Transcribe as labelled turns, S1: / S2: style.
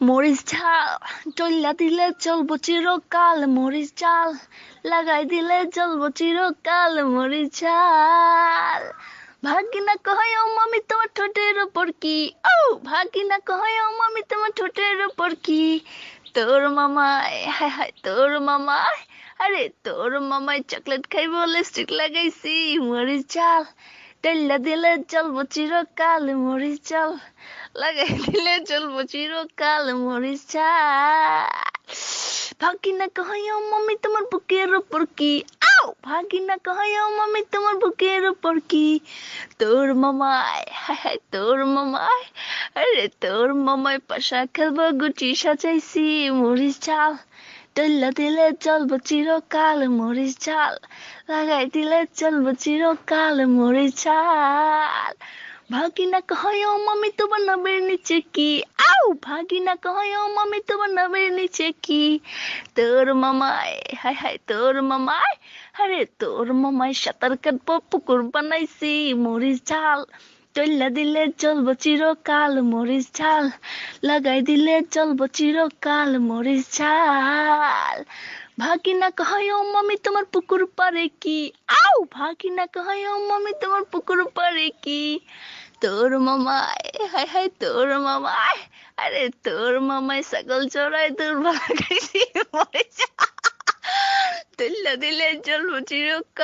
S1: মরিচ ঝাল চল্লা দিলে চলবো চিরকাল, মরিচ ঝাল লাগাই দিলে চলবো চিরকাল, মরিচ ঝাল। ভাগিনা কয় ও মামি তোমার ঠোঁটের উপর কি, ও ভাগিনা কয় ও মামি তোমার ঠোঁটের উপর কি, তোর মামায় হায় হায় তোর মামায়, আরে তোর মামায় চকলেট খাই বলে স্টিক লাগাইছি, মরিচ ঝাল তেল্লা দিলে চলবো চিরকাল, মরিচ ঝাল লাগাই দিলে চলবো চিরকাল, মরিচ ঝাল। ভাগিনা কয় ও মামি তোমার বুকের উপর কি, আও ভাগিনা কয় ও মামি তোমার বুকের উপর কি, তোর মামায় হায় হায় তোর মামায়, আরে তোর মামায় পাশা খেলবো গুটি সাজাইছি, মরিচ ঝাল তেল্লা দিলে চলবো চিরকাল, মরিচ ঝাল লাগাই দিলে চলবো চিরকাল, মরিচ ঝাল। ভাগিনা কয় ও মামি তোমার নামের নিচে কি, আও ভাগিনা কয় ও মামি তোমার নামের নিচে কি, তোর মামায় হায় হায় তোর মামায়, আরে তোর মামায় সাঁতার কাটবো পুকুর বানাইছি, মরিচ ঝাল চল্লা দিলে চলবো চিরকাল, মরিচ ঝাল লাগাই দিলে চলবো চিরকাল, মরিচ ঝাল। ভাগিনা কয় ও মামি তোমার পুকুর পারে কি, আও ভাগিনা কয় ও মামি তোমার পুকুর পারে কি, তোর মামায় হায় হায় তোর মামায়, আরে তোর মামায় ছাগল চড়াই তোর ভাগাইছি, মরিচ ঝাল তুল্লা দিলে চলবো চিরকাল।